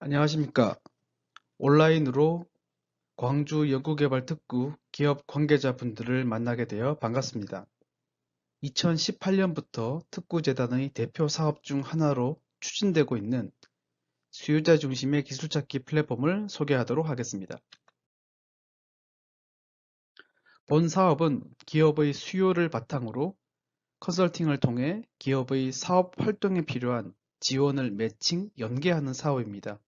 안녕하십니까. 온라인으로 광주 연구개발특구 기업 관계자분들을 만나게 되어 반갑습니다. 2018년부터 특구재단의 대표 사업 중 하나로 추진되고 있는 수요자 중심의 기술찾기 플랫폼을 소개하도록 하겠습니다. 본 사업은 기업의 수요를 바탕으로 컨설팅을 통해 기업의 사업 활동에 필요한 지원을 매칭, 연계하는 사업입니다.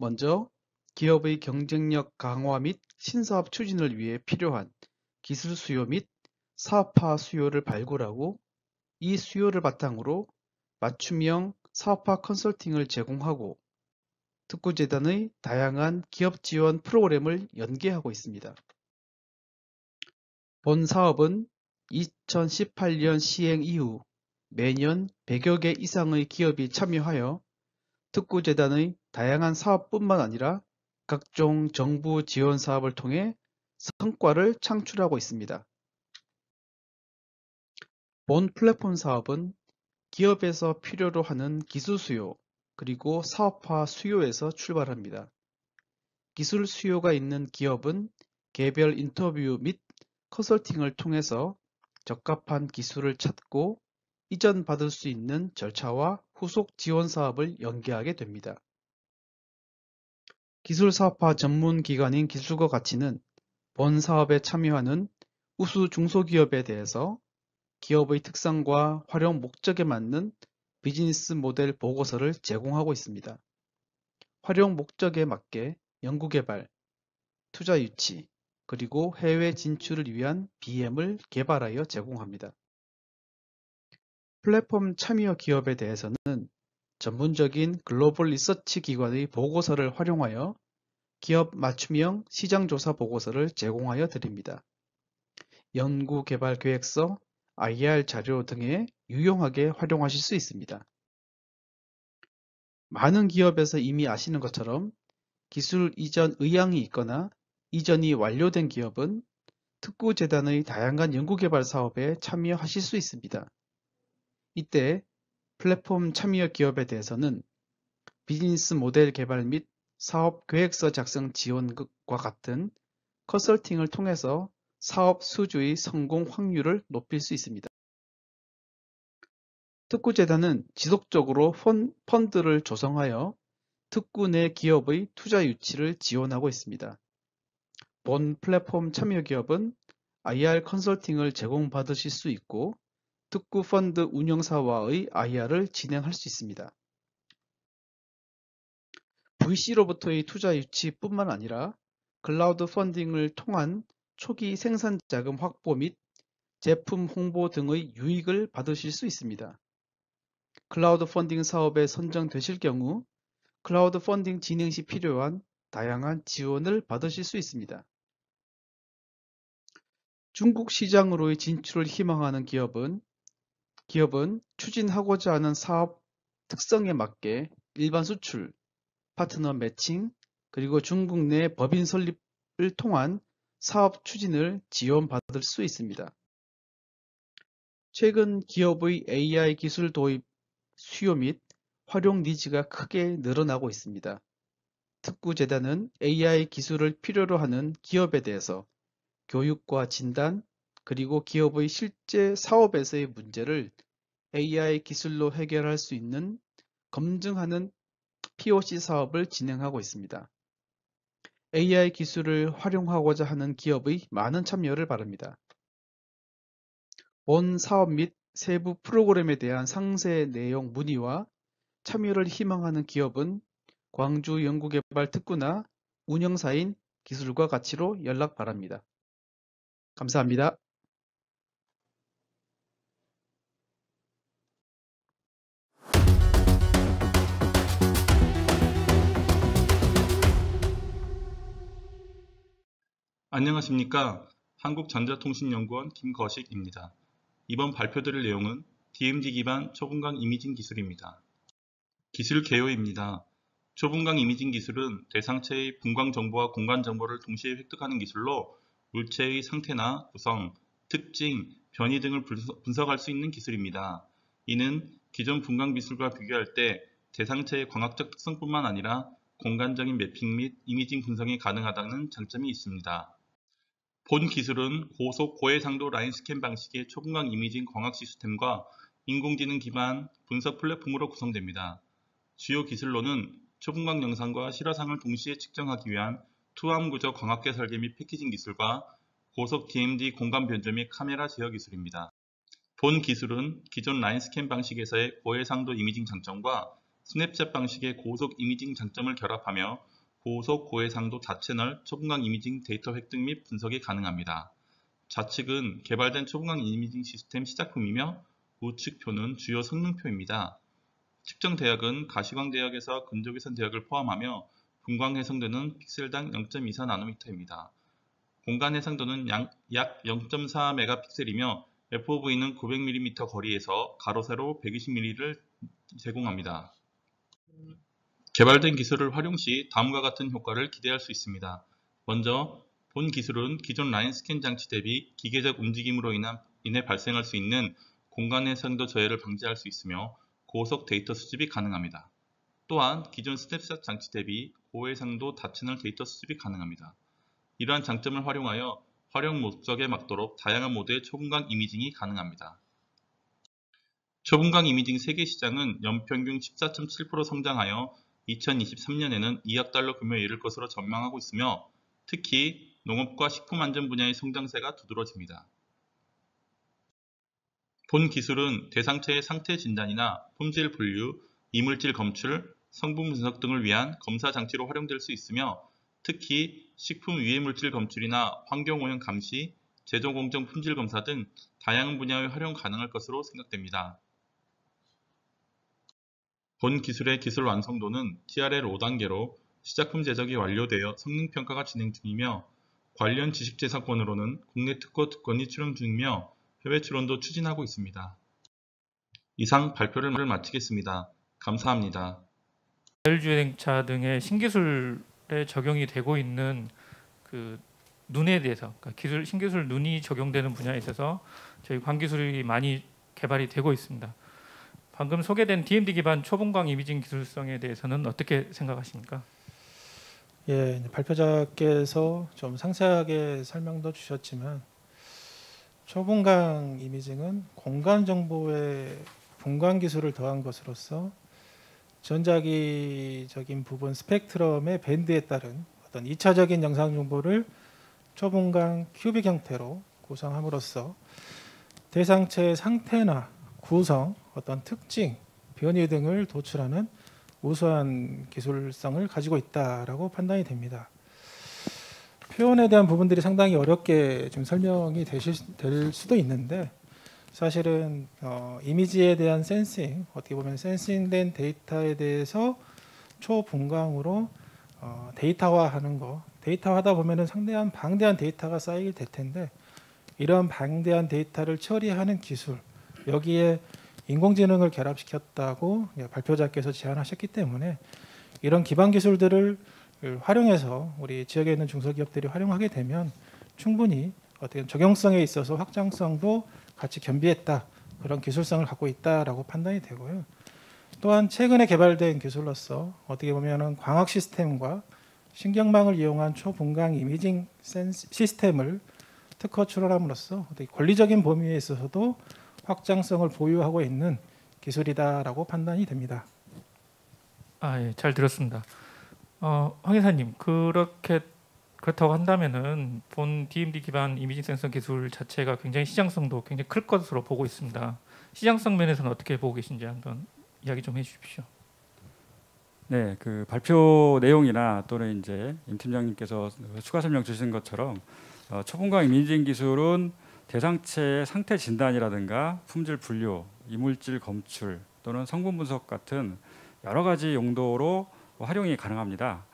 먼저 기업의 경쟁력 강화 및 신사업 추진을 위해 필요한 기술 수요 및 사업화 수요를 발굴하고 이 수요를 바탕으로 맞춤형 사업화 컨설팅을 제공하고 특구재단의 다양한 기업 지원 프로그램을 연계하고 있습니다. 본 사업은 2018년 시행 이후 매년 100여 개 이상의 기업이 참여하여 특구재단의 다양한 사업뿐만 아니라 각종 정부 지원 사업을 통해 성과를 창출하고 있습니다. 본 플랫폼 사업은 기업에서 필요로 하는 기술 수요 그리고 사업화 수요에서 출발합니다. 기술 수요가 있는 기업은 개별 인터뷰 및 컨설팅을 통해서 적합한 기술을 찾고 이전받을 수 있는 절차와 후속 지원 사업을 연계하게 됩니다. 기술사업화 전문 기관인 기술과 가치는 본 사업에 참여하는 우수 중소기업에 대해서 기업의 특성과 활용 목적에 맞는 비즈니스 모델 보고서를 제공하고 있습니다. 활용 목적에 맞게 연구개발, 투자 유치, 그리고 해외 진출을 위한 BM을 개발하여 제공합니다. 플랫폼 참여 기업에 대해서는 전문적인 글로벌 리서치 기관의 보고서를 활용하여 기업 맞춤형 시장조사 보고서를 제공하여 드립니다. 연구개발 계획서, IR 자료 등에 유용하게 활용하실 수 있습니다. 많은 기업에서 이미 아시는 것처럼 기술 이전 의향이 있거나 이전이 완료된 기업은 특구재단의 다양한 연구개발 사업에 참여하실 수 있습니다. 이때 플랫폼 참여 기업에 대해서는 비즈니스 모델 개발 및 사업 계획서 작성 지원과 같은 컨설팅을 통해서 사업 수주의 성공 확률을 높일 수 있습니다. 특구재단은 지속적으로 펀드를 조성하여 특구 내 기업의 투자 유치를 지원하고 있습니다. 본 플랫폼 참여 기업은 IR 컨설팅을 제공받으실 수 있고 특구 펀드 운영사와의 IR을 진행할 수 있습니다. VC로부터의 투자 유치뿐만 아니라 클라우드 펀딩을 통한 초기 생산 자금 확보 및 제품 홍보 등의 유익을 받으실 수 있습니다. 클라우드 펀딩 사업에 선정되실 경우 클라우드 펀딩 진행 시 필요한 다양한 지원을 받으실 수 있습니다. 중국 시장으로의 진출을 희망하는 기업은 추진하고자 하는 사업 특성에 맞게 일반 수출, 파트너 매칭, 그리고 중국 내 법인 설립을 통한 사업 추진을 지원받을 수 있습니다. 최근 기업의 AI 기술 도입 수요 및 활용 니즈가 크게 늘어나고 있습니다. 특구재단은 AI 기술을 필요로 하는 기업에 대해서 교육과 진단, 그리고 기업의 실제 사업에서의 문제를 AI 기술로 해결할 수 있는 검증하는 POC 사업을 진행하고 있습니다. AI 기술을 활용하고자 하는 기업의 많은 참여를 바랍니다. 본 사업 및 세부 프로그램에 대한 상세 내용 문의와 참여를 희망하는 기업은 광주 연구개발 특구나 운영사인 기술과 가치로 연락 바랍니다. 감사합니다. 안녕하십니까. 한국전자통신연구원 김거식입니다. 이번 발표드릴 내용은 DMZ 기반 초분광 이미징 기술입니다. 기술 개요입니다. 초분광 이미징 기술은 대상체의 분광 정보와 공간 정보를 동시에 획득하는 기술로 물체의 상태나 구성, 특징, 변이 등을 분석할 수 있는 기술입니다. 이는 기존 분광 기술과 비교할 때 대상체의 광학적 특성뿐만 아니라 공간적인 매핑 및 이미징 분석이 가능하다는 장점이 있습니다. 본 기술은 고속 고해상도 라인 스캔 방식의 초분광 이미징 광학 시스템과 인공지능 기반 분석 플랫폼으로 구성됩니다. 주요 기술로는 초분광 영상과 실화상을 동시에 측정하기 위한 투암 구조 광학계 설계 및 패키징 기술과 고속 DMD 공간 변조 및 카메라 제어 기술입니다. 본 기술은 기존 라인 스캔 방식에서의 고해상도 이미징 장점과 스냅샷 방식의 고속 이미징 장점을 결합하며 고속 고해상도 다채널 초분광 이미징 데이터 획득 및 분석이 가능합니다. 좌측은 개발된 초분광 이미징 시스템 시작품이며 우측표는 주요 성능표입니다. 측정 대역은 가시광 대역에서 근접위선 대역을 포함하며 분광 해상도는 픽셀당 0.24나노미터입니다. 공간 해상도는 약 0.4메가픽셀이며 FOV는 900mm 거리에서 가로 세로 120mm를 제공합니다. 개발된 기술을 활용 시 다음과 같은 효과를 기대할 수 있습니다. 먼저 본 기술은 기존 라인 스캔 장치 대비 기계적 움직임으로 인해 발생할 수 있는 공간 해상도 저해를 방지할 수 있으며 고속 데이터 수집이 가능합니다. 또한 기존 스냅샷 장치 대비 고해상도 다채널 데이터 수집이 가능합니다. 이러한 장점을 활용하여 활용 목적에 맞도록 다양한 모드의 초분광 이미징이 가능합니다. 초분광 이미징 세계 시장은 연평균 14.7% 성장하여 2023년에는 2억 달러 규모에 이를 것으로 전망하고 있으며 특히 농업과 식품 안전 분야의 성장세가 두드러집니다. 본 기술은 대상체의 상태 진단이나 품질 분류, 이물질 검출, 성분 분석 등을 위한 검사 장치로 활용될 수 있으며 특히 식품 유해물질 검출이나 환경오염 감시, 제조 공정 품질 검사 등 다양한 분야에 활용 가능할 것으로 생각됩니다. 본 기술의 기술 완성도는 TRL 5단계로 시작품 제작이 완료되어 성능평가가 진행 중이며 관련 지식재산권으로는 국내 특허 특권이 출원 중이며 해외 출원도 추진하고 있습니다. 이상 발표를 마치겠습니다. 감사합니다. 자율주행차 등의 신기술에 적용이 되고 있는 그 눈에 대해서, 그러니까 신기술 눈이 적용되는 분야에 있어서 저희 광기술이 많이 개발이 되고 있습니다. 방금 소개된 DMD 기반 초분광 이미징 기술성에 대해서는 어떻게 생각하십니까? 예, 발표자께서 좀 상세하게 설명도 주셨지만 초분광 이미징은 공간 정보에 분광 기술을 더한 것으로서 전자기적인 부분 스펙트럼의 밴드에 따른 어떤 2차적인 영상 정보를 초분광 큐빅 형태로 구성함으로써 대상체의 상태나 구성, 어떤 특징, 변이 등을 도출하는 우수한 기술성을 가지고 있다라고 판단이 됩니다. 표현에 대한 부분들이 상당히 어렵게 지금 설명이 될 수도 있는데 사실은 이미지에 대한 센싱, 어떻게 보면 센싱된 데이터에 대해서 초분광으로 데이터화하는 거, 데이터화하다 보면은 상당한 방대한 데이터가 쌓이게 될 텐데 이런 방대한 데이터를 처리하는 기술, 여기에 인공지능을 결합시켰다고 발표자께서 제안하셨기 때문에 이런 기반 기술들을 활용해서 우리 지역에 있는 중소기업들이 활용하게 되면 충분히 어떻게 적용성에 있어서 확장성도 같이 겸비했다, 그런 기술성을 갖고 있다라고 판단이 되고요. 또한 최근에 개발된 기술로서 어떻게 보면은 광학 시스템과 신경망을 이용한 초분광 이미징 시스템을 특허 출원함으로써 어떻게 권리적인 범위에 있어서도 확장성을 보유하고 있는 기술이다라고 판단이 됩니다. 예, 잘 들었습니다. 황 이사님, 그렇다고 한다면은 본 DMD 기반 이미징 센서 기술 자체가 굉장히 시장성도 굉장히 클 것으로 보고 있습니다. 시장성 면에서는 어떻게 보고 계신지 한번 이야기 좀 해주십시오. 네, 그 발표 내용이나 또는 이제 임 팀장님께서 추가 설명 주신 것처럼 초분광 이미징 기술은 대상체의 상태 진단이라든가 품질 분류, 이물질 검출 또는 성분 분석 같은 여러 가지 용도로 활용이 가능합니다.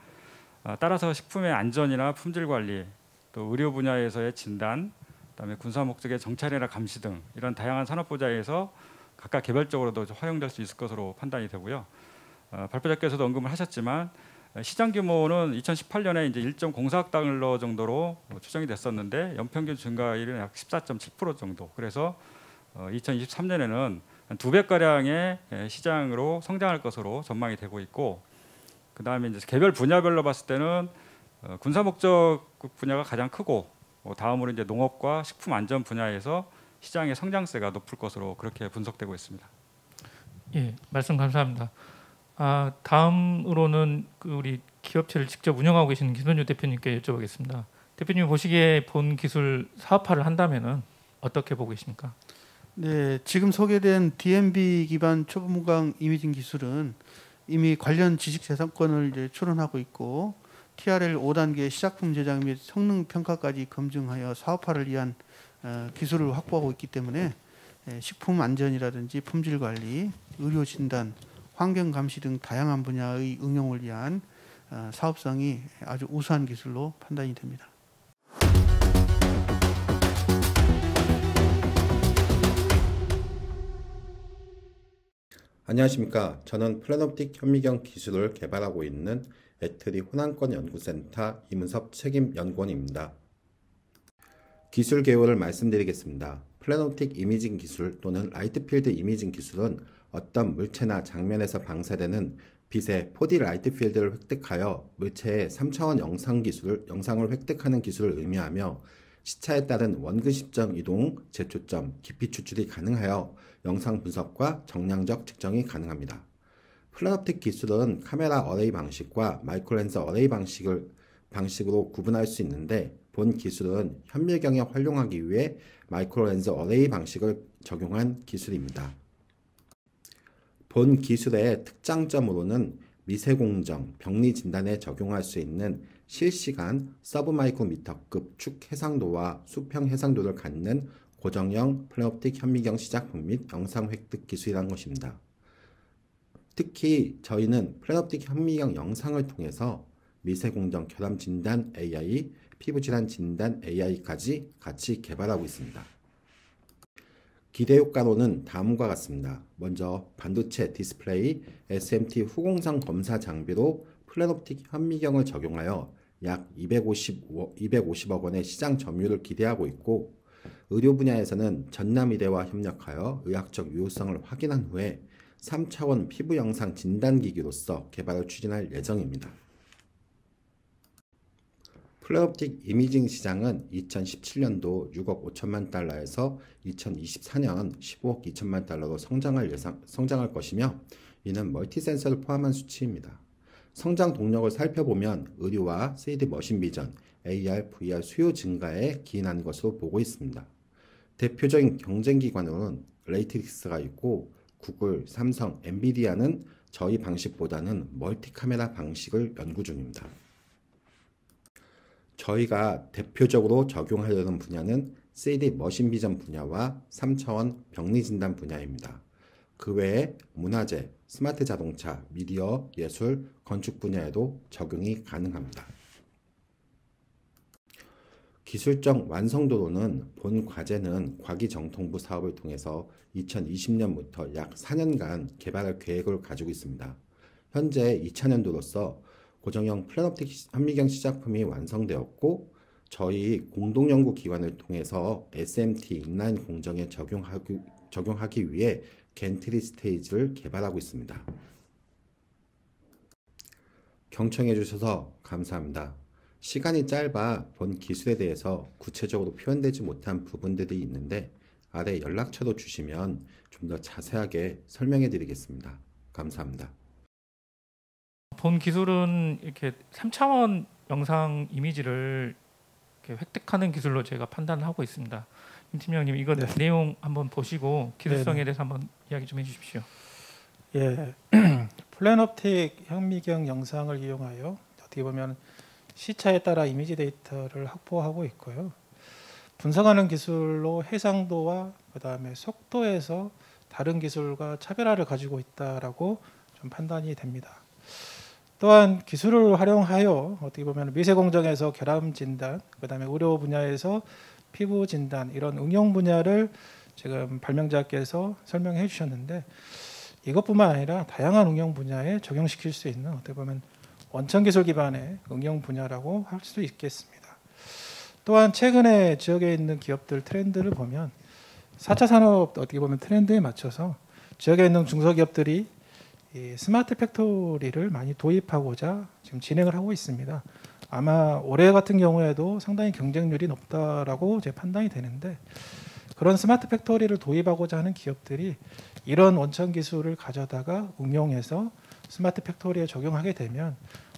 따라서 식품의 안전이나 품질 관리, 또 의료 분야에서의 진단, 그다음에 군사 목적의 정찰이나 감시 등 이런 다양한 산업 분야에서 각각 개별적으로도 활용될 수 있을 것으로 판단이 되고요. 발표자께서도 언급을 하셨지만 시장 규모는 2018년에 이제 1.04억 달러 정도로 추정이 됐었는데 연평균 증가율은 약 14.7% 정도. 그래서 2023년에는 한 2배 가량의 시장으로 성장할 것으로 전망이 되고 있고, 그다음에 이제 개별 분야별로 봤을 때는 군사 목적 분야가 가장 크고 다음으로 이제 농업과 식품 안전 분야에서 시장의 성장세가 높을 것으로 그렇게 분석되고 있습니다. 예, 말씀 감사합니다. 다음으로는 우리 기업체를 직접 운영하고 계시는 김선주 대표님께 여쭤보겠습니다. 대표님 보시기에 본 기술 사업화를 한다면은 어떻게 보고 계십니까? 네, 지금 소개된 DMB 기반 초분광 이미징 기술은 이미 관련 지식재산권을 이제 출원하고 있고 TRL 5단계 시작품 제작 및 성능 평가까지 검증하여 사업화를 위한 기술을 확보하고 있기 때문에 식품 안전이라든지 품질 관리, 의료 진단, 환경 감시 등 다양한 분야의 응용을 위한 사업성이 아주 우수한 기술로 판단이 됩니다. 안녕하십니까. 저는 플래놉틱 현미경 기술을 개발하고 있는 애트리 호남권 연구센터 이문섭 책임연구원입니다. 기술 개요를 말씀드리겠습니다. 플래놉틱 이미징 기술 또는 라이트필드 이미징 기술은 어떤 물체나 장면에서 방사되는 빛의 4D 라이트 필드를 획득하여 물체의 3차원 영상을 획득하는 기술을 의미하며 시차에 따른 원근 시점 이동, 재초점, 깊이 추출이 가능하여 영상 분석과 정량적 측정이 가능합니다. 플래놉틱 기술은 카메라 어레이 방식과 마이크로렌즈 어레이 방식으로 구분할 수 있는데 본 기술은 현미경에 활용하기 위해 마이크로렌즈 어레이 방식을 적용한 기술입니다. 본 기술의 특장점으로는 미세공정, 병리 진단에 적용할 수 있는 실시간 서브마이크로미터급 축 해상도와 수평 해상도를 갖는 고정형 플래놉틱 현미경 시작품 및 영상 획득 기술이라는 것입니다. 특히 저희는 플래놉틱 현미경 영상을 통해서 미세공정 결함 진단 AI, 피부질환 진단 AI까지 같이 개발하고 있습니다. 기대 효과로는 다음과 같습니다. 먼저 반도체 디스플레이 SMT 후공성 검사 장비로 플래놉틱 현미경을 적용하여 약 250억 원의 시장 점유율을 기대하고 있고 의료 분야에서는 전남의대와 협력하여 의학적 유효성을 확인한 후에 3차원 피부 영상 진단기기로서 개발을 추진할 예정입니다. 플래놉틱 이미징 시장은 2017년도 6억 5천만 달러에서 2024년 15억 2천만 달러로 성장할 것이며 이는 멀티 센서를 포함한 수치입니다. 성장 동력을 살펴보면 의료와 3D 머신 비전, AR, VR 수요 증가에 기인한 것으로 보고 있습니다. 대표적인 경쟁기관으로는 레이트릭스가 있고 구글, 삼성, 엔비디아는 저희 방식보다는 멀티 카메라 방식을 연구 중입니다. 저희가 대표적으로 적용하려는 분야는 3D 머신 비전 분야와 3차원 병리 진단 분야입니다. 그 외에 문화재, 스마트 자동차, 미디어, 예술, 건축 분야에도 적용이 가능합니다. 기술적 완성도로는 본 과제는 과기정통부 사업을 통해서 2020년부터 약 4년간 개발할 계획을 가지고 있습니다. 현재 2차년도로서 고정형 플래놉틱 현미경 시작품이 완성되었고 저희 공동연구기관을 통해서 SMT 인라인 공정에 적용하기 위해 겐트리 스테이지를 개발하고 있습니다. 경청해 주셔서 감사합니다. 시간이 짧아 본 기술에 대해서 구체적으로 표현되지 못한 부분들이 있는데 아래 연락처로 주시면 좀 더 자세하게 설명해 드리겠습니다. 감사합니다. 본 기술은 이렇게 3차원 영상 이미지를 이렇게 획득하는 기술로 제가 판단하고 있습니다. 임 팀장님 이거 네. 내용 한번 보시고 기술성에 네네. 대해서 한번 이야기 좀 해주십시오. 예, 플래놉틱 현미경 영상을 이용하여 어떻게 보면 시차에 따라 이미지 데이터를 확보하고 있고요. 분석하는 기술로 해상도와 그다음에 속도에서 다른 기술과 차별화를 가지고 있다라고 좀 판단이 됩니다. 또한 기술을 활용하여 어떻게 보면 미세 공정에서 결함 진단, 그다음에 의료 분야에서 피부 진단 이런 응용 분야를 지금 발명자께서 설명해 주셨는데 이것뿐만 아니라 다양한 응용 분야에 적용시킬 수 있는 어떻게 보면 원천 기술 기반의 응용 분야라고 할 수 있겠습니다. 또한 최근에 지역에 있는 기업들 트렌드를 보면 4차 산업 어떻게 보면 트렌드에 맞춰서 지역에 있는 중소기업들이 이 스마트 팩토리를 많이 도입하고자 지금 진행을 하고 있습니다. 아마 올해 같은 경우에도 상당히 경쟁률이 높다라고 제 판단이 되는데, 그런 스마트 팩토리를 도입하고자 하는 기업들이 이런 원천 기술을 가져다가 응용해서 스마트 팩토리에 적용하게 되면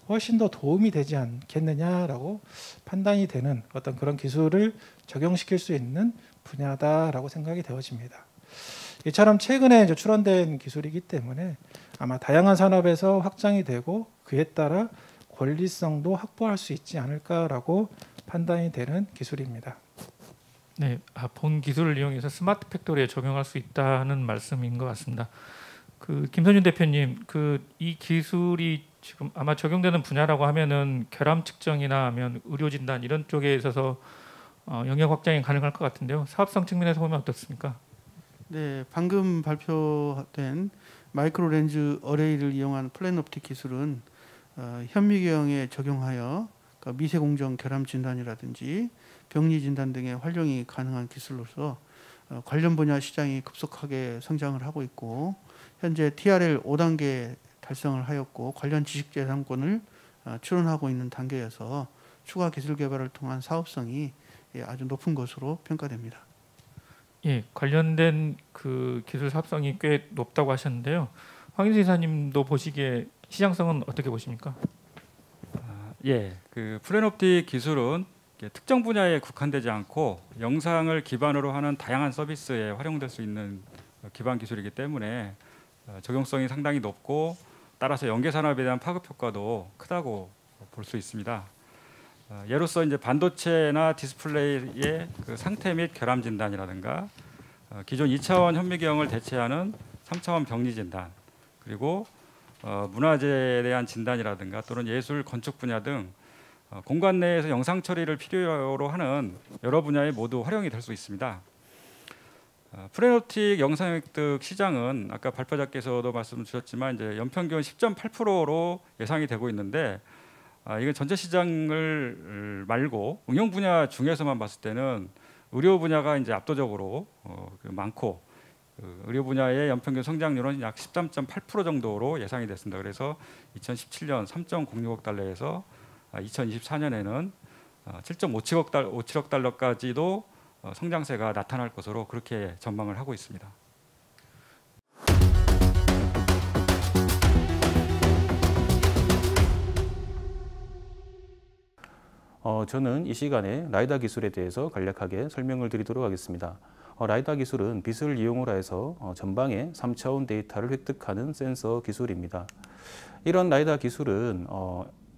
훨씬 더 도움이 되지 않겠느냐라고 판단이 되는 어떤 그런 기술을 적용시킬 수 있는 분야다라고 생각이 되어집니다. 이처럼 최근에 이제 출원된 기술이기 때문에 아마 다양한 산업에서 확장이 되고 그에 따라 권리성도 확보할 수 있지 않을까라고 판단이 되는 기술입니다. 네, 본 기술을 이용해서 스마트 팩토리에 적용할 수 있다는 말씀인 것 같습니다. 김선준 대표님, 이 기술이 지금 아마 적용되는 분야라고 하면은 결함 측정이나 하면 의료 진단 이런 쪽에 있어서 영역 확장이 가능할 것 같은데요. 사업성 측면에서 보면 어떻습니까? 네, 방금 발표된 마이크로 렌즈 어레이를 이용한 플랜옵틱 기술은 현미경에 적용하여 미세 공정 결함 진단이라든지 병리 진단 등의 활용이 가능한 기술로서 관련 분야 시장이 급속하게 성장을 하고 있고, 현재 TRL 5단계 달성을 하였고 관련 지식재산권을 출원하고 있는 단계여서 추가 기술 개발을 통한 사업성이 아주 높은 것으로 평가됩니다. 예, 관련된 기술 사업성이 꽤 높다고 하셨는데요. 황인수 이사님도 보시기에 시장성은 어떻게 보십니까? 예, 플랜옵틱 기술은 특정 분야에 국한되지 않고 영상을 기반으로 하는 다양한 서비스에 활용될 수 있는 기반 기술이기 때문에 적용성이 상당히 높고, 따라서 연계 산업에 대한 파급 효과도 크다고 볼 수 있습니다. 예로서 이제 반도체나 디스플레이의 상태 및 결함 진단이라든가 기존 2차원 현미경을 대체하는 3차원 병리 진단, 그리고 문화재에 대한 진단이라든가 또는 예술 건축 분야 등 공간 내에서 영상 처리를 필요로 하는 여러 분야에 모두 활용이 될 수 있습니다. 플랜옵틱 영상 획득 시장은 아까 발표자께서도 말씀 주셨지만 이제 연평균 10.8%로 예상이 되고 있는데, 이건 전체 시장을 말고 응용 분야 중에서만 봤을 때는 의료 분야가 이제 압도적으로 많고, 의료 분야의 연평균 성장률은 약 13.8% 정도로 예상이 됐습니다. 그래서 2017년 3.06억 달러에서 2024년에는 7.57억 달러까지도 성장세가 나타날 것으로 그렇게 전망을 하고 있습니다. 저는 이 시간에 라이다 기술에 대해서 간략하게 설명을 드리도록 하겠습니다. 라이다 기술은 빛을 이용을 해서 전방의 3차원 데이터를 획득하는 센서 기술입니다. 이런 라이다 기술은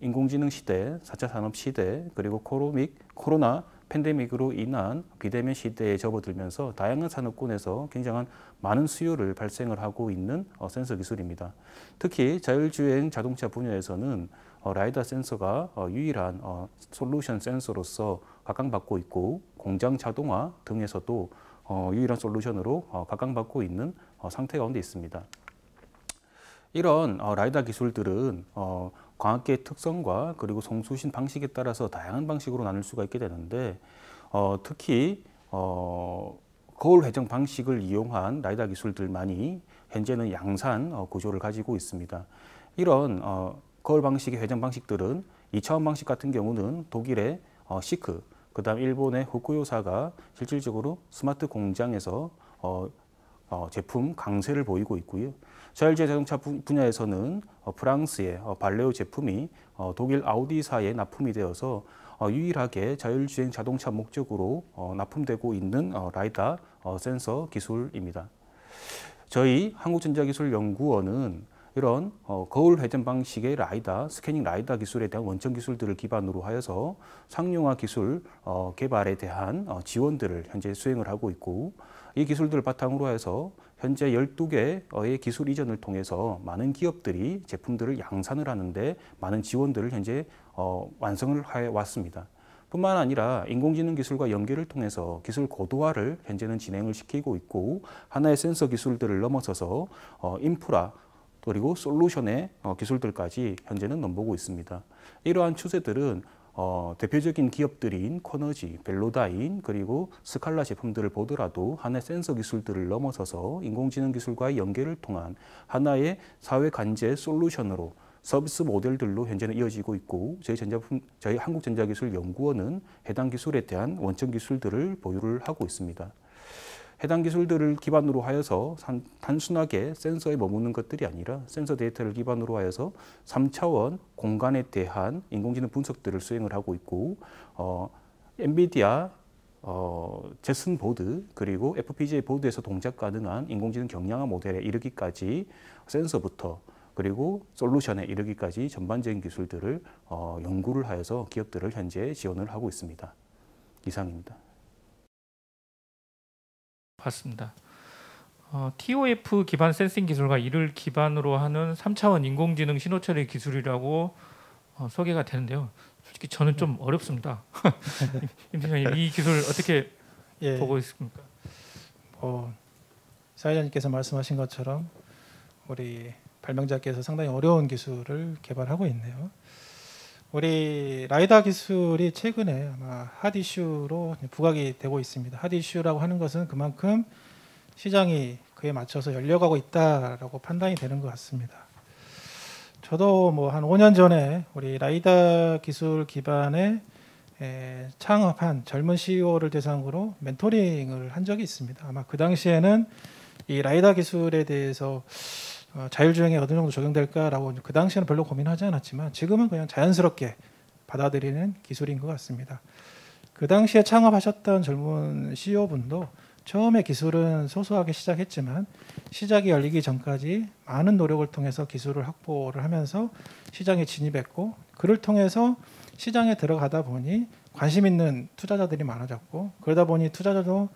인공지능 시대, 4차 산업 시대, 그리고 코로나 팬데믹으로 인한 비대면 시대에 접어들면서 다양한 산업군에서 굉장한 많은 수요를 발생을 하고 있는 센서 기술입니다. 특히 자율주행 자동차 분야에서는 라이다 센서가 유일한 솔루션 센서로서 각광받고 있고, 공장 자동화 등에서도 유일한 솔루션으로 각광받고 있는 상태 가운데 있습니다. 이런 라이다 기술들은 광학계의 특성과 그리고 송수신 방식에 따라서 다양한 방식으로 나눌 수가 있게 되는데, 특히 거울 회전 방식을 이용한 라이다 기술들만이 현재는 양산 구조를 가지고 있습니다. 이런 거울 방식의 회전 방식들은 2차원 방식 같은 경우는 독일의 시크, 그 다음 일본의 후쿠요사가 실질적으로 스마트 공장에서 제품 강세를 보이고 있고요. 자율주행 자동차 분야에서는 프랑스의 발레오 제품이 독일 아우디사에 납품이 되어서 유일하게 자율주행 자동차 목적으로 납품되고 있는 라이다 센서 기술입니다. 저희 한국전자기술연구원은 이런 거울 회전 방식의 라이다, 스캐닝 라이다 기술에 대한 원천 기술들을 기반으로 하여서 상용화 기술 개발에 대한 지원들을 현재 수행을 하고 있고, 이 기술들을 바탕으로 해서 현재 12개의 기술 이전을 통해서 많은 기업들이 제품들을 양산을 하는데 많은 지원들을 현재 완성을 해 왔습니다. 뿐만 아니라 인공지능 기술과 연계를 통해서 기술 고도화를 현재는 진행을 시키고 있고, 하나의 센서 기술들을 넘어서서 인프라 그리고 솔루션의 기술들까지 현재는 넘보고 있습니다. 이러한 추세들은 대표적인 기업들인 코너지, 벨로다인 그리고 스칼라 제품들을 보더라도 하나의 센서 기술들을 넘어서서 인공지능 기술과의 연계를 통한 하나의 사회 관제 솔루션으로 서비스 모델들로 현재는 이어지고 있고 저희 한국전자기술연구원은 해당 기술에 대한 원천 기술들을 보유를 하고 있습니다. 해당 기술들을 기반으로 하여서 단순하게 센서에 머무는 것들이 아니라 센서 데이터를 기반으로 하여서 3차원 공간에 대한 인공지능 분석들을 수행을 하고 있고 엔비디아 제슨 보드 그리고 FPGA 보드에서 동작 가능한 인공지능 경량화 모델에 이르기까지 센서부터 그리고 솔루션에 이르기까지 전반적인 기술들을 연구를 하여서 기업들을 현재 지원을 하고 있습니다. 이상입니다. 봤습니다. TOF 기반 센싱 기술과 이를 기반으로 하는 3차원 인공지능 신호처리 기술이라고 소개가 되는데요. 솔직히 저는 좀 어렵습니다. 임 팀장님, 이 기술 어떻게 보고 있습니까? 사회자님께서 말씀하신 것처럼 우리 발명자께서 상당히 어려운 기술을 개발하고 있네요. 우리 라이다 기술이 최근에 아마 핫 이슈로 부각이 되고 있습니다. 핫 이슈라고 하는 것은 그만큼 시장이 그에 맞춰서 열려가고 있다라고 판단이 되는 것 같습니다. 저도 뭐 한 5년 전에 우리 라이다 기술 기반의 창업한 젊은 CEO를 대상으로 멘토링을 한 적이 있습니다. 아마 그 당시에는 이 라이다 기술에 대해서 자율주행에 어느 정도 적용될까라고 그 당시에는 별로 고민하지 않았지만 지금은 그냥 자연스럽게 받아들이는 기술인 것 같습니다. 그 당시에 창업하셨던 젊은 CEO분도 처음에 기술은 소소하게 시작했지만 시작이 열리기 전까지 많은 노력을 통해서 기술을 확보를 하면서 시장에 진입했고 그를 통해서 시장에 들어가다 보니 관심 있는 투자자들이 많아졌고 그러다 보니 투자자도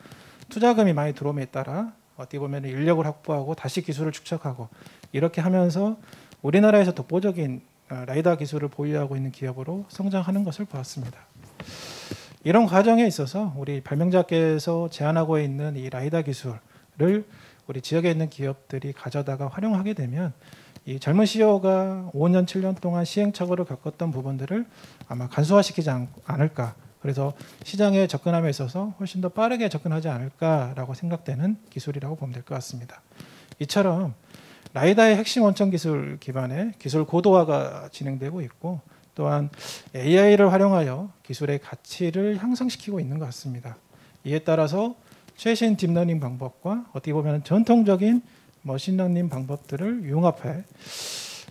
투자금이 많이 들어옴에 따라 어떻게 보면 인력을 확보하고 다시 기술을 축적하고 이렇게 하면서 우리나라에서 독보적인 라이다 기술을 보유하고 있는 기업으로 성장하는 것을 보았습니다. 이런 과정에 있어서 우리 발명자께서 제안하고 있는 이 라이다 기술을 우리 지역에 있는 기업들이 가져다가 활용하게 되면 이 젊은 CEO가 5년, 7년 동안 시행착오를 겪었던 부분들을 아마 간소화시키지 않을까. 그래서 시장에 접근함에 있어서 훨씬 더 빠르게 접근하지 않을까라고 생각되는 기술이라고 보면 될 것 같습니다. 이처럼 라이다의 핵심 원천 기술 기반의 기술 고도화가 진행되고 있고 또한 AI를 활용하여 기술의 가치를 향상시키고 있는 것 같습니다. 이에 따라서 최신 딥러닝 방법과 어떻게 보면 전통적인 머신러닝 방법들을 융합해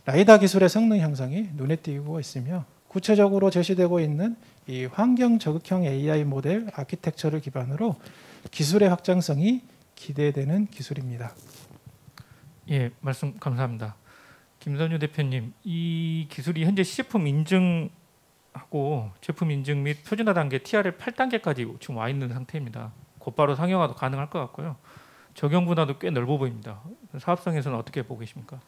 라이다 기술의 성능 향상이 눈에 띄고 있으며 구체적으로 제시되고 있는 이 환경 저격형 AI 모델 아키텍처를 기반으로 기술의 확장성이 기대되는 기술입니다. 예, 말씀 감사합니다. 김선유 대표님, 이 기술이 현재 시제품 인증하고 제품 인증 및 표준화 단계 TRL 8단계까지 지금 와 있는 상태입니다. 곧바로 상용화도 가능할 것 같고요. 적용 분야도 꽤 넓어 보입니다. 사업성에서는 어떻게 보고 계십니까?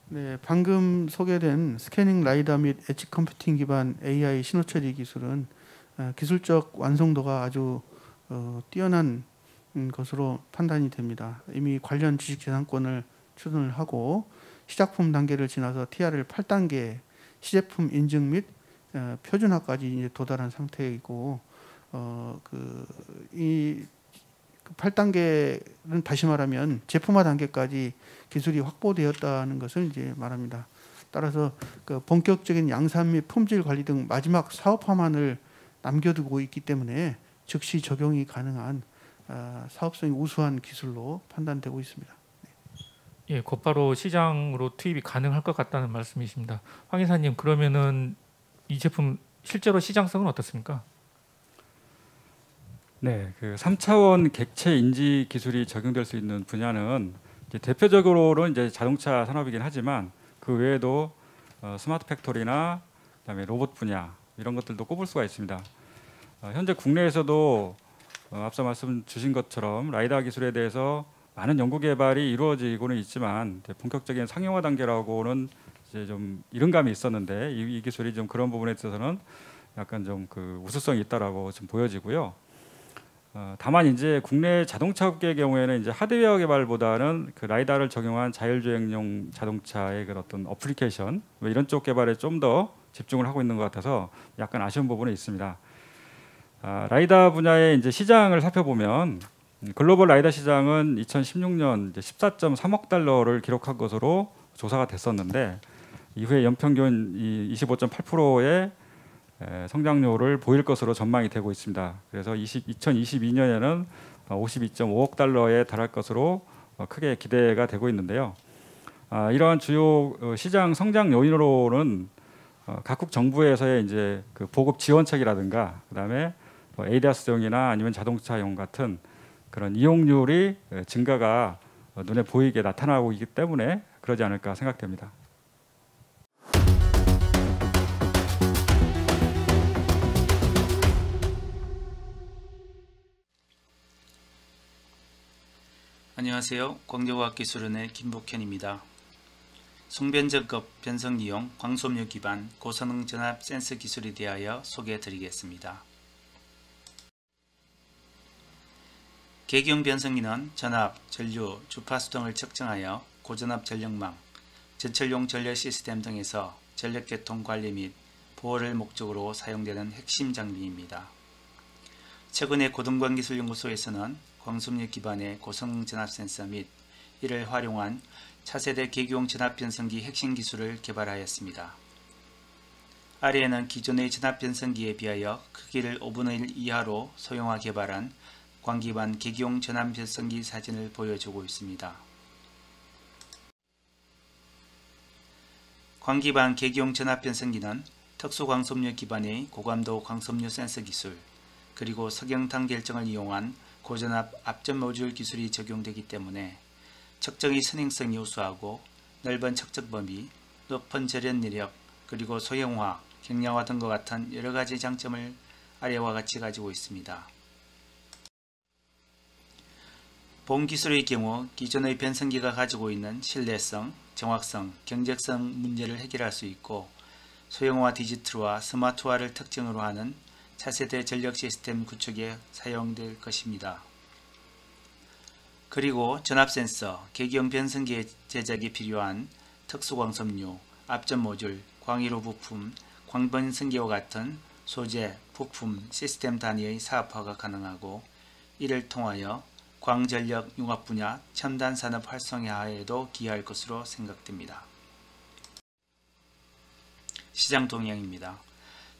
네, 방금 소개된 스캐닝 라이다 및 엣지 컴퓨팅 기반 AI 신호처리 기술은 기술적 완성도가 아주 뛰어난 것으로 판단이 됩니다. 이미 관련 지식재산권을 출원을 하고 시작품 단계를 지나서 TRL 8단계 시제품 인증 및 표준화까지 이제 도달한 상태이고 이 8단계는 다시 말하면 제품화 단계까지 기술이 확보되었다는 것을 이제 말합니다. 따라서 그 본격적인 양산 및 품질 관리 등 마지막 사업화만을 남겨두고 있기 때문에 즉시 적용이 가능한 사업성이 우수한 기술로 판단되고 있습니다. 예, 곧바로 시장으로 투입이 가능할 것 같다는 말씀이십니다. 황 이사님, 그러면은 이 제품 실제로 시장성은 어떻습니까? 네, 그 3차원 객체 인지 기술이 적용될 수 있는 분야는 이제 대표적으로는 이제 자동차 산업이긴 하지만 그 외에도 스마트 팩토리나 그다음에 로봇 분야 이런 것들도 꼽을 수가 있습니다. 현재 국내에서도 앞서 말씀 주신 것처럼 라이다 기술에 대해서 많은 연구 개발이 이루어지고는 있지만 본격적인 상용화 단계라고는 이제 좀 이른감이 있었는데 이 기술이 좀 그런 부분에 있어서는 약간 좀 그 우수성이 있다라고 좀 보여지고요. 다만 이제 국내 자동차 업계의 경우에는 이제 하드웨어 개발보다는 그 라이다를 적용한 자율주행용 자동차의 그 어떤 어플리케이션 이런 쪽 개발에 좀 더 집중을 하고 있는 것 같아서 약간 아쉬운 부분이 있습니다. 라이다 분야의 이제 시장을 살펴보면 글로벌 라이다 시장은 2016년 이제 14.3억 달러를 기록한 것으로 조사가 됐었는데 이후에 연평균 25.8%의 성장률을 보일 것으로 전망이 되고 있습니다. 그래서 2022년에는 52.5억 달러에 달할 것으로 크게 기대가 되고 있는데요. 이러한 주요 시장 성장 요인으로는 각국 정부에서의 이제 그 보급 지원책이라든가 그다음에 ADAS용이나 아니면 자동차용 같은 그런 이용률이 증가가 눈에 보이게 나타나고 있기 때문에 그러지 않을까 생각됩니다. 안녕하세요. 광교과학기술원의 김복현입니다. 송변전급 변성기용 광속류 기반 고성능 전압 센서 기술에 대하여 소개해 드리겠습니다. 계기용 변성기는 전압, 전류, 주파수 등을 측정하여 고전압 전력망, 전철용 전력 시스템 등에서 전력계통 관리 및 보호를 목적으로 사용되는 핵심 장비입니다. 최근에 고등관기술연구소에서는 광속류 기반의 고성능 전압 센서 및 이를 활용한 차세대 계기용 전압 변성기 핵심 기술을 개발하였습니다. 아래에는 기존의 전압 변성기에 비하여 크기를 5분의 1 이하로 소형화 개발한 광기반 계기용 전압 변성기 사진을 보여주고 있습니다. 광기반 계기용 전압 변성기는 특수광속류 기반의 고감도 광속류 센서 기술, 그리고 석영탄 결정을 이용한 고전압 압전 모듈 기술이 적용되기 때문에 측정의 선행성이 우수하고 넓은 측정 범위, 높은 절연 내력, 그리고 소형화, 경량화 등과 같은 여러가지 장점을 아래와 같이 가지고 있습니다. 본 기술의 경우 기존의 변성기가 가지고 있는 신뢰성, 정확성, 경적성 문제를 해결할 수 있고 소형화 디지털화, 스마트화를 특징으로 하는 차세대 전력 시스템 구축에 사용될 것입니다. 그리고 전압 센서, 계기용 변성기의 제작에 필요한 특수광속류, 압전 모듈, 광위로 부품, 광변성기와 같은 소재, 부품, 시스템 단위의 사업화가 가능하고 이를 통하여 광전력 융합 분야 첨단 산업 활성화에도 기여할 것으로 생각됩니다. 시장 동향입니다.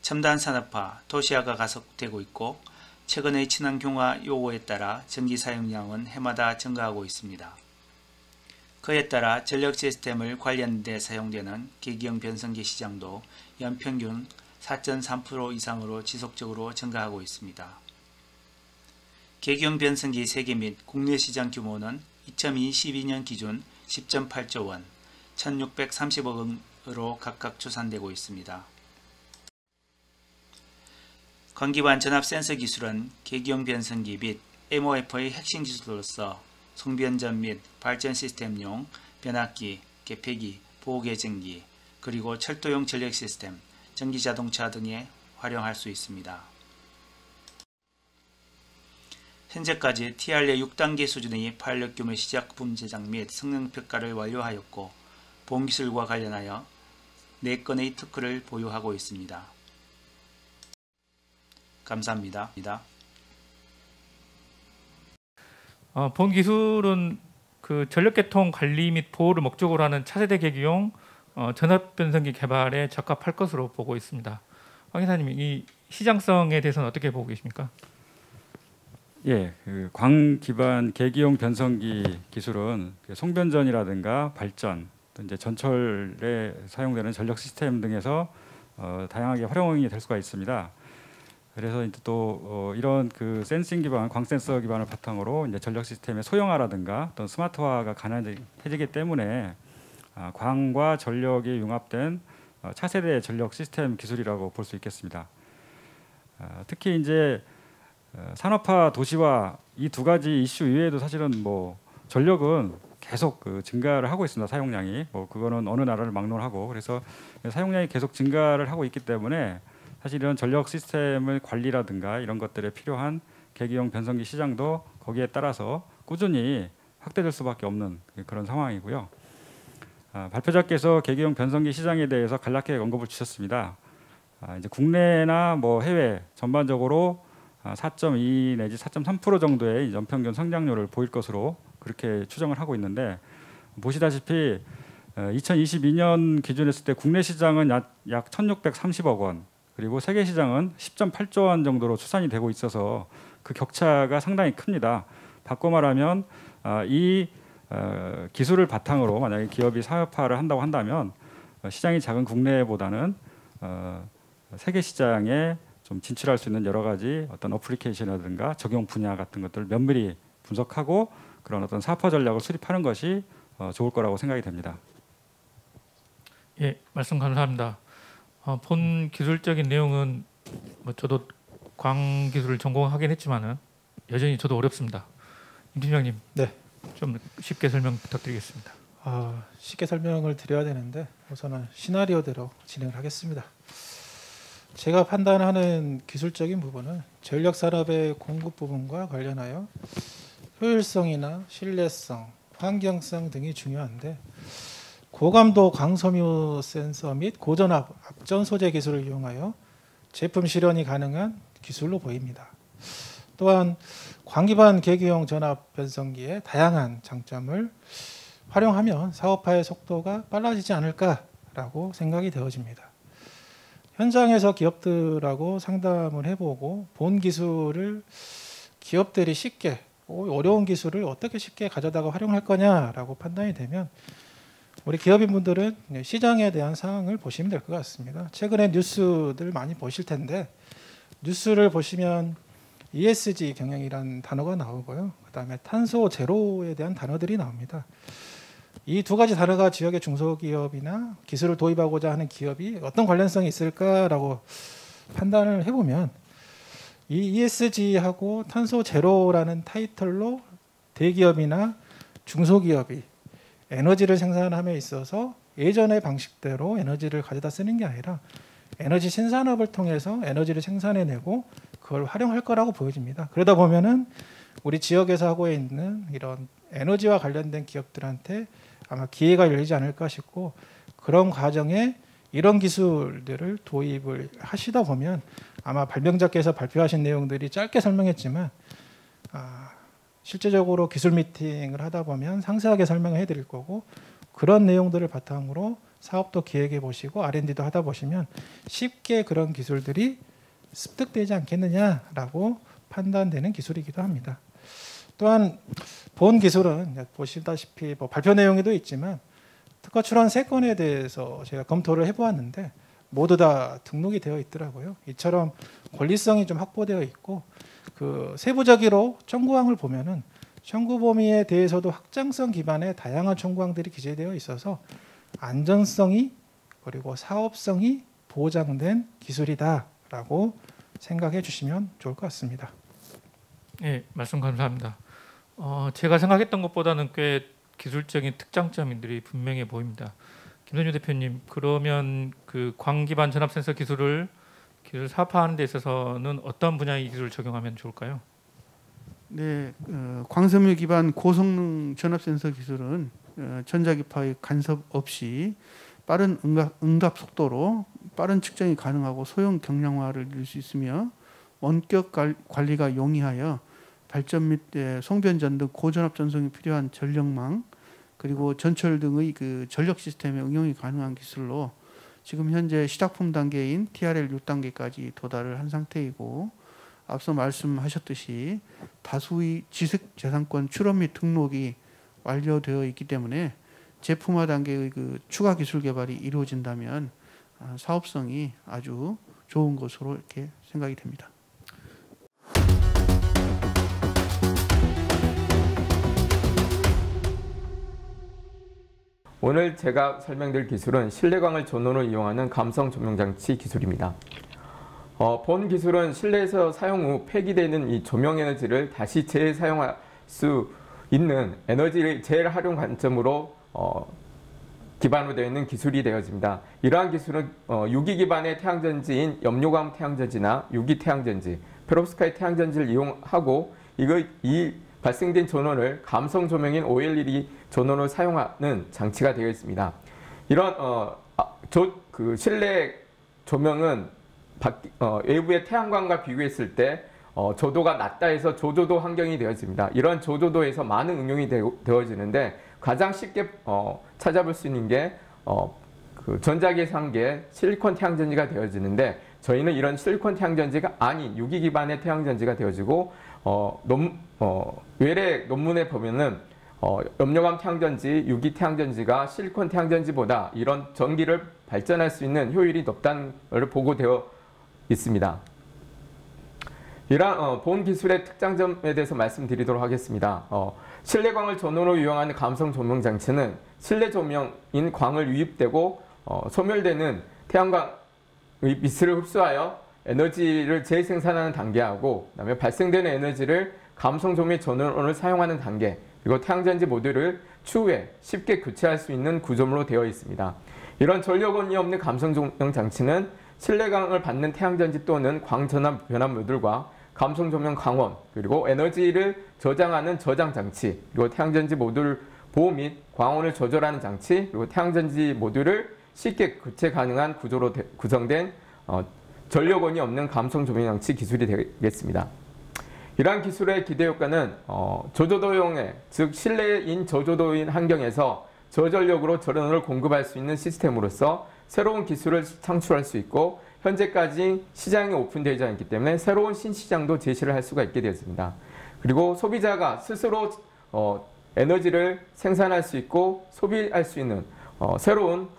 첨단 산업화, 도시화가 가속되고 있고 최근의 친환경화 요구에 따라 전기 사용량은 해마다 증가하고 있습니다. 그에 따라 전력 시스템을 관리하는 데 사용되는 계기용 변성기 시장도 연평균 4.3% 이상으로 지속적으로 증가하고 있습니다. 계기용 변성기 세계 및 국내 시장 규모는 2022년 기준 10.8조 원, 1630억 원으로 각각 추산되고 있습니다. 광기반 전압 센서 기술은 계기용 변성기 및 MOF의 핵심 기술로서 송변전 및 발전 시스템용 변압기, 개폐기, 보호계정기, 그리고 철도용 전력 시스템, 전기자동차 등에 활용할 수 있습니다. 현재까지 TRA 6단계 수준의 파일럿 규모 시작품 제작 및 성능 평가를 완료하였고 본 기술과 관련하여 4건의 특허를 보유하고 있습니다. 감사합니다. 본 기술은 그 전력계통 관리 및 보호를 목적으로 하는 차세대 계기용 전압 변성기 개발에 적합할 것으로 보고 있습니다. 황 이사님, 이 시장성에 대해서는 어떻게 보고 계십니까? 예, 그 광 기반 계기용 변성기 기술은 송변전이라든가 발전, 또 이제 전철에 사용되는 전력 시스템 등에서 다양하게 활용이 될 수가 있습니다. 그래서 이제 또 이런 그 센싱 기반, 광 센서 기반을 바탕으로 이제 전력 시스템의 소형화라든가 또 스마트화가 가능해지기 때문에 광과 전력이 융합된 차세대 전력 시스템 기술이라고 볼 수 있겠습니다. 특히 이제 산업화, 도시화 이 두 가지 이슈 이외에도 사실은 뭐 전력은 계속 그 증가를 하고 있습니다. 사용량이 뭐 그거는 어느 나라를 막론하고 그래서 사용량이 계속 증가를 하고 있기 때문에 사실 이런 전력 시스템의 관리라든가 이런 것들에 필요한 계기용 변성기 시장도 거기에 따라서 꾸준히 확대될 수밖에 없는 그런 상황이고요. 발표자께서 계기용 변성기 시장에 대해서 간략하게 언급을 주셨습니다. 이제 국내나 뭐 해외 전반적으로 4.2 내지 4.3% 정도의 연평균 성장률을 보일 것으로 그렇게 추정을 하고 있는데, 보시다시피 2022년 기준 했을 때 국내 시장은 약 1,630억 원, 그리고 세계 시장은 10.8조 원 정도로 추산이 되고 있어서 그 격차가 상당히 큽니다. 바꿔 말하면 이 기술을 바탕으로 만약에 기업이 사업화를 한다고 한다면 시장이 작은 국내보다는 세계 시장에 좀 진출할 수 있는 여러 가지 어떤 어플리케이션이라든가 적용 분야 같은 것들을 면밀히 분석하고 그런 어떤 사업화 전략을 수립하는 것이 좋을 거라고 생각이 됩니다. 예, 말씀 감사합니다. 본 기술적인 내용은 뭐 저도 광 기술을 전공하긴 했지만은 여전히 저도 어렵습니다. 임 팀장님, 네, 좀 쉽게 설명 부탁드리겠습니다. 쉽게 설명을 드려야 되는데 우선은 시나리오대로 진행을 하겠습니다. 제가 판단하는 기술적인 부분은 전력 산업의 공급 부분과 관련하여 효율성이나 신뢰성, 환경성 등이 중요한데, 고감도 광섬유 센서 및 고전압 압전 소재 기술을 이용하여 제품 실현이 가능한 기술로 보입니다. 또한 광기반 계기용 전압 변성기의 다양한 장점을 활용하면 사업화의 속도가 빨라지지 않을까라고 생각이 되어집니다. 현장에서 기업들하고 상담을 해보고 본 기술을 기업들이 쉽게, 어려운 기술을 어떻게 쉽게 가져다가 활용할 거냐라고 판단이 되면 우리 기업인분들은 시장에 대한 상황을 보시면 될 것 같습니다. 최근에 뉴스들 많이 보실 텐데, 뉴스를 보시면 ESG 경영이라는 단어가 나오고요. 그다음에 탄소 제로에 대한 단어들이 나옵니다. 이 두 가지 단어가 지역의 중소기업이나 기술을 도입하고자 하는 기업이 어떤 관련성이 있을까라고 판단을 해보면, 이 ESG하고 탄소 제로라는 타이틀로 대기업이나 중소기업이 에너지를 생산함에 있어서 예전의 방식대로 에너지를 가져다 쓰는 게 아니라 에너지 생산업을 통해서 에너지를 생산해내고 그걸 활용할 거라고 보여집니다. 그러다 보면은 우리 지역에서 하고 있는 이런 에너지와 관련된 기업들한테 아마 기회가 열리지 않을까 싶고, 그런 과정에 이런 기술들을 도입을 하시다 보면 아마 발명자께서 발표하신 내용들이 짧게 설명했지만 실제적으로 기술 미팅을 하다 보면 상세하게 설명을 해드릴 거고, 그런 내용들을 바탕으로 사업도 기획해 보시고 R&D도 하다 보시면 쉽게 그런 기술들이 습득되지 않겠느냐라고 판단되는 기술이기도 합니다. 또한 본 기술은 보시다시피 뭐 발표 내용에도 있지만 특허 출원 3건에 대해서 제가 검토를 해보았는데 모두 다 등록이 되어 있더라고요. 이처럼 권리성이 좀 확보되어 있고, 그 세부적으로 청구항을 보면은 청구 범위에 대해서도 확장성 기반의 다양한 청구항들이 기재되어 있어서 안전성이 그리고 사업성이 보장된 기술이다라고 생각해 주시면 좋을 것 같습니다. 예, 말씀 감사합니다. 제가 생각했던 것보다는 꽤 기술적인 특장점들이 분명해 보입니다. 김선주 대표님, 그러면 그 광기반 전압 센서 기술 사업화하는 데 있어서는 어떤 분야의 기술을 적용하면 좋을까요? 네, 광섬유 기반 고성능 전압 센서 기술은 전자기파의 간섭 없이 빠른 응답 속도로 빠른 측정이 가능하고 소형 경량화를 이룰 수 있으며, 원격 관리가 용이하여 발전 및 송변전 등 고전압 전송이 필요한 전력망 그리고 전철 등의 그 전력 시스템에 응용이 가능한 기술로 지금 현재 시작품 단계인 TRL 6단계까지 도달을 한 상태이고, 앞서 말씀하셨듯이 다수의 지식재산권 출원 및 등록이 완료되어 있기 때문에 제품화 단계의 그 추가 기술 개발이 이루어진다면 사업성이 아주 좋은 것으로 이렇게 생각이 됩니다. 오늘 제가 설명드릴 기술은 실내광을 전원으로 이용하는 감성 조명장치 기술입니다. 본 기술은 실내에서 사용 후 폐기되는 이 조명 에너지를 다시 재사용할 수 있는 에너지 재활용 관점으로 기반으로 되어 있는 기술이 되어집니다. 이러한 기술은 유기 기반의 태양전지인 염료광 태양전지나 유기 태양전지, 페롭스카이 태양전지를 이용하고 이 발생된 전원을 감성 조명인 OLED 전원으로 사용하는 장치가 되어 있습니다. 이런 그 실내 조명은 외부의 태양광과 비교했을 때 조도가 낮다 해서 저조도 환경이 되어집니다. 이런 저조도에서 많은 응용이 되어지는데 가장 쉽게 찾아볼 수 있는 게 그 전자계산기의 실리콘 태양전지가 되어지는데 저희는 이런 실리콘 태양전지가 아닌 유기 기반의 태양전지가 되어지고 외래 논문에 보면은 염료광 태양전지, 유기 태양전지가 실리콘 태양전지보다 이런 전기를 발전할 수 있는 효율이 높다는 걸 보고되어 있습니다. 이러한 본 기술의 특장점에 대해서 말씀드리도록 하겠습니다. 실내광을 전원으로 이용하는 감성 조명 장치는 실내 조명인 광을 유입되고 소멸되는 태양광의 빛을 흡수하여 에너지를 재생산하는 단계하고 그다음에 발생되는 에너지를 감성 조명 전원을 사용하는 단계 그리고 태양전지 모듈을 추후에 쉽게 교체할 수 있는 구조물로 되어 있습니다. 이런 전력원이 없는 감성 조명 장치는 실내광을 받는 태양전지 또는 광전압 변압 모듈과 감성 조명 광원 그리고 에너지를 저장하는 저장 장치 그리고 태양전지 모듈 보호 및 광원을 조절하는 장치 그리고 태양전지 모듈을 쉽게 교체 가능한 구조로 구성된 전력원이 없는 감성 조명 장치 기술이 되겠습니다. 이러한 기술의 기대 효과는 저조도용의 즉 실내인 저조도인 환경에서 저전력으로 전원을 공급할 수 있는 시스템으로서 새로운 기술을 창출할 수 있고 현재까지 시장이 오픈되지 않기 때문에 새로운 신시장도 제시를 할 수가 있게 되었습니다. 그리고 소비자가 스스로 에너지를 생산할 수 있고 소비할 수 있는 새로운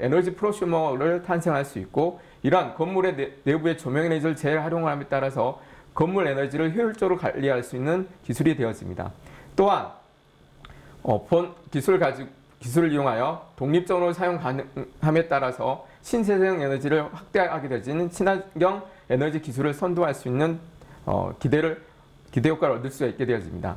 에너지 프로슈머를 탄생할 수 있고 이러한 건물의 내부의 조명 에너지를 재활용함에 따라서 건물 에너지를 효율적으로 관리할 수 있는 기술이 되었습니다. 또한 본 기술을 이용하여 독립적으로 사용 가능함에 따라서 신재생 에너지를 확대하게 되어지는 친환경 에너지 기술을 선도할 수 있는 기대 효과를 얻을 수가 있게 되어집니다.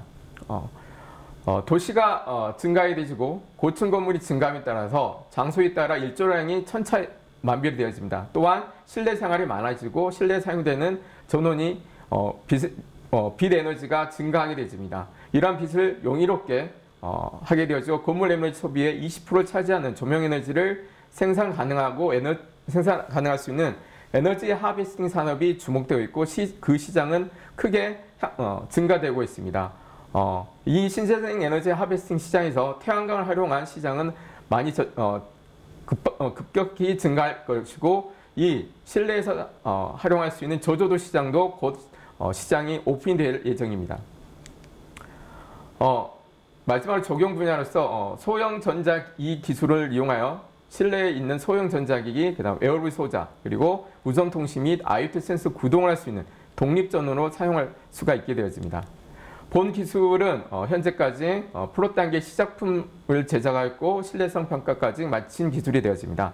도시가 증가해지고 고층 건물이 증가함에 따라서 장소에 따라 일조량이 천차만별되어집니다. 또한 실내 생활이 많아지고 실내에 사용되는 전원이 빛 에너지가 증가하게 되어집니다. 이러한 빛을 용이롭게 하게 되어지고 건물 에너지 소비의 20%를 차지하는 조명 에너지를 생산 가능할 수 있는 에너지 하베스팅 산업이 주목되어 있고 그 시장은 크게 증가되고 있습니다. 이 신재생 에너지 하베스팅 시장에서 태양광을 활용한 시장은 많이 급격히 증가할 것이고 이 실내에서 활용할 수 있는 저조도 시장도 곧 시장이 오픈될 예정입니다. 마지막으로 적용 분야로서 소형 전자기기 기술을 이용하여 실내에 있는 소형 전자기기, 그다음 웨어러블 소자, 그리고 무선통신 및 IoT 센서 구동을 할 수 있는 독립전원으로 사용할 수가 있게 되어집니다. 본 기술은 현재까지 프로 단계 시작품을 제작하였고 실내성 평가까지 마친 기술이 되어집니다.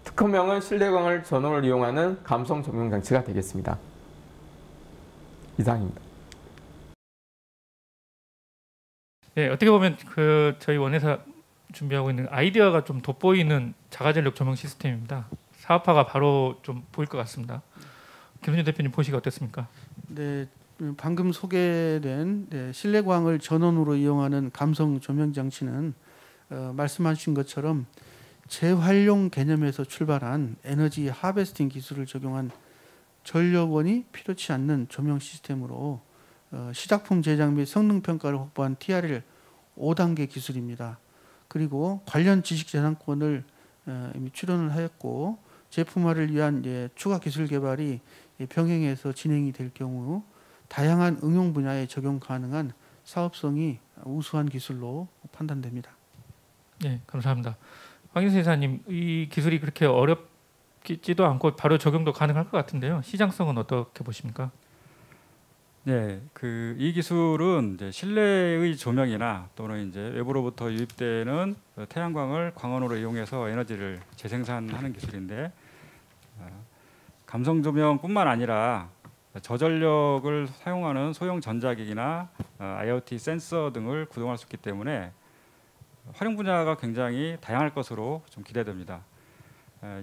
특허명은 실내광을 전원을 이용하는 감성 조명 장치가 되겠습니다. 이상입니다. 네, 어떻게 보면 저희 원회사 준비하고 있는 아이디어가 좀 돋보이는 자가전력 조명 시스템입니다. 사업화가 바로 좀 보일 것 같습니다. 김순준 대표님 보시기 어떻습니까? 네, 방금 소개된 실내광을 전원으로 이용하는 감성 조명 장치는 말씀하신 것처럼 재활용 개념에서 출발한 에너지 하베스팅 기술을 적용한 전력원이 필요치 않는 조명 시스템으로 시작품 제작 및 성능 평가를 확보한 TRL 5단계 기술입니다. 그리고 관련 지식재산권을 이미 출원을 하였고 제품화를 위한 추가 기술 개발이 병행해서 진행이 될 경우 다양한 응용 분야에 적용 가능한 사업성이 우수한 기술로 판단됩니다. 네, 감사합니다. 황인수 이사님, 이 기술이 그렇게 어렵지도 않고 바로 적용도 가능할 것 같은데요. 시장성은 어떻게 보십니까? 네, 이 기술은 이제 실내의 조명이나 또는 이제 외부로부터 유입되는 태양광을 광원으로 이용해서 에너지를 재생산하는 기술인데 감성 조명뿐만 아니라 저전력을 사용하는 소형 전자기기나 IoT 센서 등을 구동할 수 있기 때문에 활용 분야가 굉장히 다양할 것으로 좀 기대됩니다.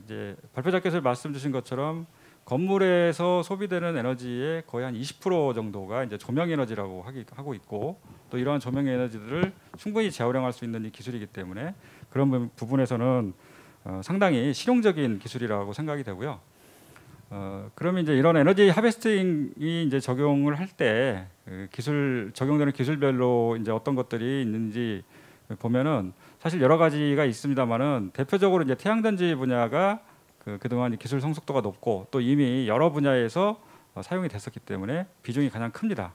이제 발표자께서 말씀 주신 것처럼 건물에서 소비되는 에너지의 거의 한 20% 정도가 이제 조명 에너지라고 하고 있고 또 이러한 조명 에너지들을 충분히 재활용할 수 있는 이 기술이기 때문에 그런 부분에서는 상당히 실용적인 기술이라고 생각이 되고요. 그러면 이제 이런 에너지 하베스팅이 이제 적용을 할 때 기술 적용되는 기술별로 이제 어떤 것들이 있는지 보면은 사실 여러 가지가 있습니다만은 대표적으로 이제 태양전지 분야가 그동안 기술 성숙도가 높고 또 이미 여러 분야에서 사용이 됐었기 때문에 비중이 가장 큽니다.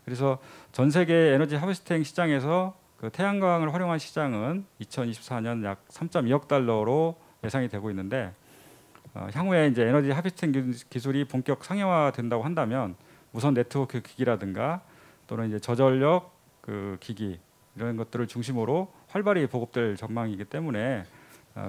그래서 전 세계 에너지 하베스팅 시장에서 그 태양광을 활용한 시장은 2024년 약 3.2억 달러로 예상이 되고 있는데 향후에 이제 에너지 하베스팅 기술이 본격 상용화된다고 한다면 무선 네트워크 기기라든가 또는 이제 저전력 그 기기 이런 것들을 중심으로 활발히 보급될 전망이기 때문에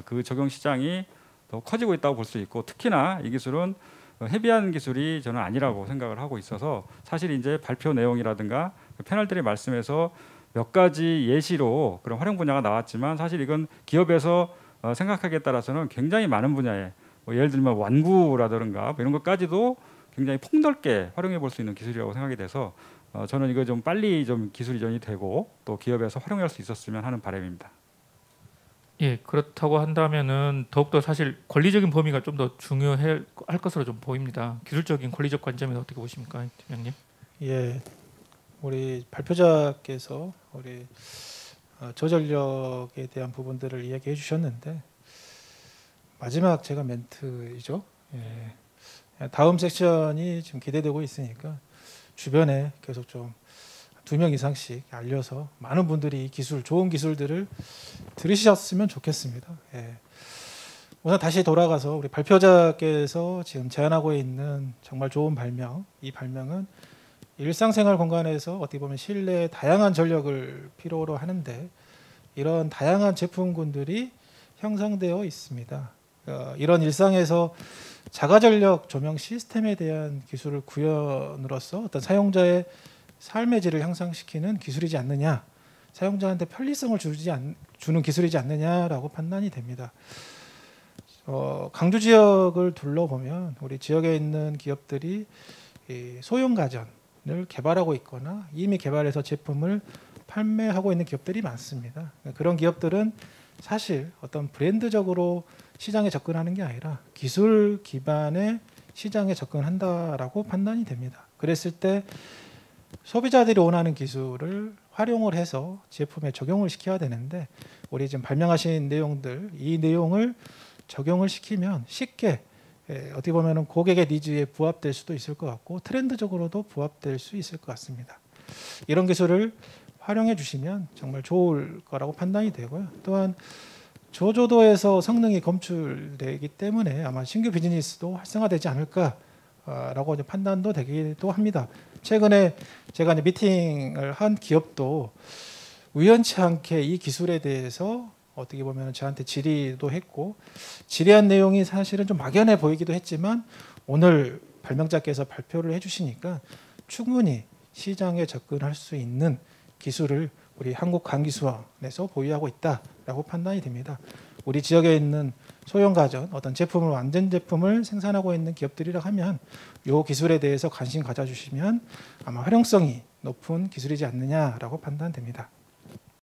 그 적용 시장이 더 커지고 있다고 볼 수 있고 특히나 이 기술은 헤비한 기술이 저는 아니라고 생각을 하고 있어서 사실 이제 발표 내용이라든가 패널들의 말씀에서 몇 가지 예시로 그런 활용 분야가 나왔지만 사실 이건 기업에서 생각하기에 따라서는 굉장히 많은 분야에 뭐 예를 들면 완구라든가 뭐 이런 것까지도 굉장히 폭넓게 활용해 볼 수 있는 기술이라고 생각이 돼서 저는 이거 좀 빨리 좀 기술 이전이 되고 또 기업에서 활용할 수 있었으면 하는 바람입니다. 예, 그렇다고 한다면은 더욱더 사실 권리적인 범위가 좀 더 중요할 것으로 좀 보입니다. 기술적인 권리적 관점에서 어떻게 보십니까, 팀장님? 예, 우리 발표자께서 우리 저전력에 대한 부분들을 이야기해 주셨는데 마지막 제가 멘트이죠. 예, 다음 섹션이 지금 기대되고 있으니까 주변에 계속 좀 2명 이상씩 알려서 많은 분들이 이 기술, 좋은 기술들을 들으셨으면 좋겠습니다. 예. 우선 다시 돌아가서 우리 발표자께서 지금 제안하고 있는 정말 좋은 발명, 이 발명은 일상생활 공간에서 어떻게 보면 실내의 다양한 전력을 필요로 하는데 이런 다양한 제품군들이 형성되어 있습니다. 이런 일상에서 자가전력 조명 시스템에 대한 기술을 구현으로써 어떤 사용자의 삶의 질을 향상시키는 기술이지 않느냐, 사용자한테 편리성을 주는 기술이지 않느냐라고 판단이 됩니다. 강주 지역을 둘러보면 우리 지역에 있는 기업들이 이 소형 가전을 개발하고 있거나 이미 개발해서 제품을 판매하고 있는 기업들이 많습니다. 그런 기업들은 사실 어떤 브랜드적으로 시장에 접근하는 게 아니라 기술 기반의 시장에 접근한다라고 판단이 됩니다. 그랬을 때 소비자들이 원하는 기술을 활용을 해서 제품에 적용을 시켜야 되는데 우리 지금 발명하신 내용들, 이 내용을 적용을 시키면 쉽게 어떻게 보면 고객의 니즈에 부합될 수도 있을 것 같고 트렌드적으로도 부합될 수 있을 것 같습니다. 이런 기술을 활용해 주시면 정말 좋을 거라고 판단이 되고요. 또한 저조도에서 성능이 검출되기 때문에 아마 신규 비즈니스도 활성화되지 않을까라고 판단도 되기도 합니다. 최근에 제가 미팅을 한 기업도 우연치 않게 이 기술에 대해서 어떻게 보면 저한테 질의도 했고 질의한 내용이 사실은 좀 막연해 보이기도 했지만 오늘 발명자께서 발표를 해주시니까 충분히 시장에 접근할 수 있는 기술을 우리 한국광기수원에서 보유하고 있다라고 판단이 됩니다. 우리 지역에 있는 소형 가전 어떤 제품을 완전 제품을 생산하고 있는 기업들이라 하면 이 기술에 대해서 관심 가져주시면 아마 활용성이 높은 기술이지 않느냐라고 판단됩니다.